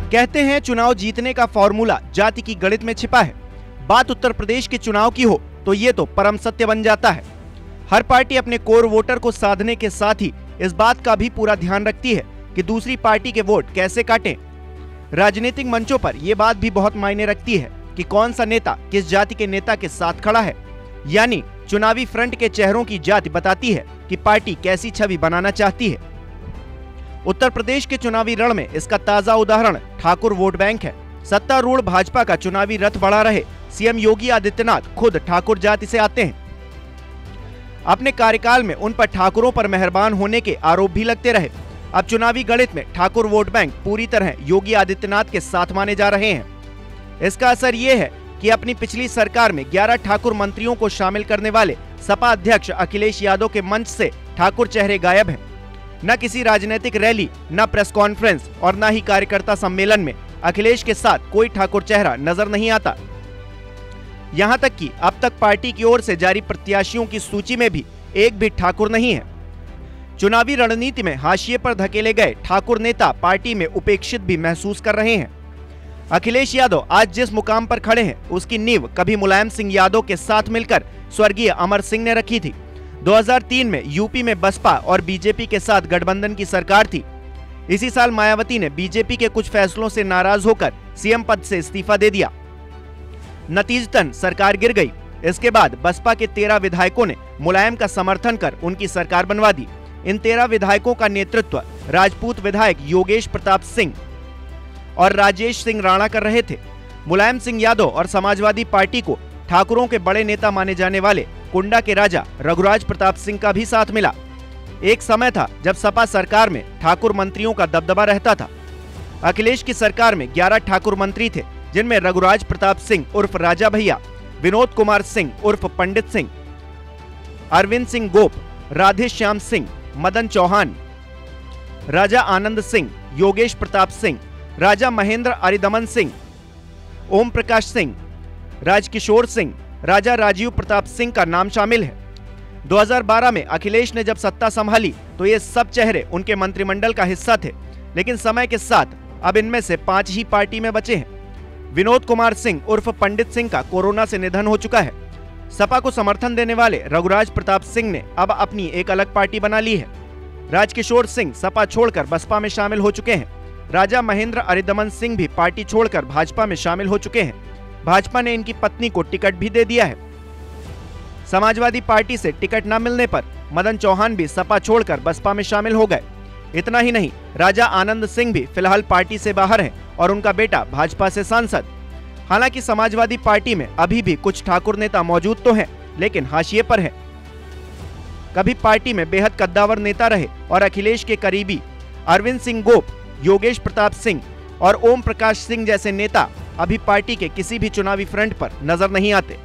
कहते हैं चुनाव जीतने का फॉर्मूला जाति की गणित में छिपा है। बात उत्तर प्रदेश के चुनाव की हो तो ये तो परम सत्य बन जाता है। हर पार्टी अपने कोर वोटर को साधने के साथ ही इस बात का भी पूरा ध्यान रखती है कि दूसरी पार्टी के वोट कैसे काटें। राजनीतिक मंचों पर यह बात भी बहुत मायने रखती है कि कौन सा नेता किस जाति के नेता के साथ खड़ा है। यानी चुनावी फ्रंट के चेहरों की जाति बताती है कि पार्टी कैसी छवि बनाना चाहती है। उत्तर प्रदेश के चुनावी रण में इसका ताजा उदाहरण ठाकुर वोट बैंक है। सत्तारूढ़ भाजपा का चुनावी रथ बढ़ा रहे सीएम योगी आदित्यनाथ खुद ठाकुर जाति से आते हैं। अपने कार्यकाल में उन पर ठाकुरों पर मेहरबान होने के आरोप भी लगते रहे। अब चुनावी गणित में ठाकुर वोट बैंक पूरी तरह योगी आदित्यनाथ के साथ माने जा रहे हैं। इसका असर ये है कि अपनी पिछली सरकार में 11 ठाकुर मंत्रियों को शामिल करने वाले सपा अध्यक्ष अखिलेश यादव के मंच से ठाकुर चेहरे गायब हैं। न किसी राजनीतिक रैली, न प्रेस कॉन्फ्रेंस और न ही कार्यकर्ता सम्मेलन में अखिलेश के साथ कोई ठाकुर चेहरा नजर नहीं आता। यहां तक कि अब तक पार्टी की ओर से जारी प्रत्याशियों की सूची में भी एक भी ठाकुर नहीं है। चुनावी रणनीति में हाशिए पर धकेले गए ठाकुर नेता पार्टी में उपेक्षित भी महसूस कर रहे हैं। अखिलेश यादव आज जिस मुकाम पर खड़े हैं उसकी नींव कभी मुलायम सिंह यादव के साथ मिलकर स्वर्गीय अमर सिंह ने रखी थी। 2003 में यूपी में बसपा और बीजेपी के साथ गठबंधन की सरकार थी। इसी साल मायावती ने बीजेपी के कुछ फैसलों से नाराज होकर सीएम पद से इस्तीफा दे दिया। नतीजतन सरकार गिर गई। इसके बाद बसपा के 13 विधायकों ने मुलायम का समर्थन कर उनकी सरकार बनवा दी। इन 13 विधायकों का नेतृत्व राजपूत विधायक योगेश प्रताप सिंह और राजेश सिंह राणा कर रहे थे। मुलायम सिंह यादव और समाजवादी पार्टी को ठाकुरों के बड़े नेता माने जाने वाले कुंडा के राजा रघुराज प्रताप सिंह का भी साथ मिला। एक समय था जब सपा सरकार में ठाकुर मंत्रियों का दबदबा रहता था। अखिलेश की सरकार में 11 ठाकुर मंत्री थे, जिनमें रघुराज प्रताप सिंह उर्फ राजा भैया, विनोद कुमार सिंह उर्फ पंडित सिंह, अरविंद सिंह गोप, राधे श्याम सिंह, मदन चौहान, राजा आनंद सिंह, योगेश प्रताप सिंह, राजा महेंद्र अरिदमन सिंह, ओम प्रकाश सिंह, राजकिशोर सिंह, राजा राजीव प्रताप सिंह का नाम शामिल है। 2012 में अखिलेश ने जब सत्ता संभाली तो ये सब चेहरे उनके मंत्रिमंडल का हिस्सा थे, लेकिन समय के साथ अब इनमें से 5 ही पार्टी में बचे हैं। विनोद कुमार सिंह उर्फ पंडित सिंह का कोरोना से निधन हो चुका है। सपा को समर्थन देने वाले रघुराज प्रताप सिंह ने अब अपनी एक अलग पार्टी बना ली है। राजकिशोर सिंह सपा छोड़कर बसपा में शामिल हो चुके हैं। राजा महेंद्र अरिदमन सिंह भी पार्टी छोड़कर भाजपा में शामिल हो चुके हैं। भाजपा ने इनकी पत्नी को टिकट भी दे दिया है। समाजवादी पार्टी से टिकट न मिलने पर मदन चौहान भी सपा छोड़कर बसपा में शामिल हो गए। इतना ही नहीं, राजा आनंद सिंह भी फिलहाल पार्टी से बाहर हैं और उनका बेटा भाजपा से सांसद। हालांकि समाजवादी पार्टी में अभी भी कुछ ठाकुर नेता मौजूद तो हैं, लेकिन हाशिए पर हैं। कभी पार्टी में बेहद कद्दावर नेता रहे और अखिलेश के करीबी अरविंद सिंह गोप, योगेश प्रताप सिंह और ओम प्रकाश सिंह जैसे नेता अभी पार्टी के किसी भी चुनावी फ्रंट पर नजर नहीं आते।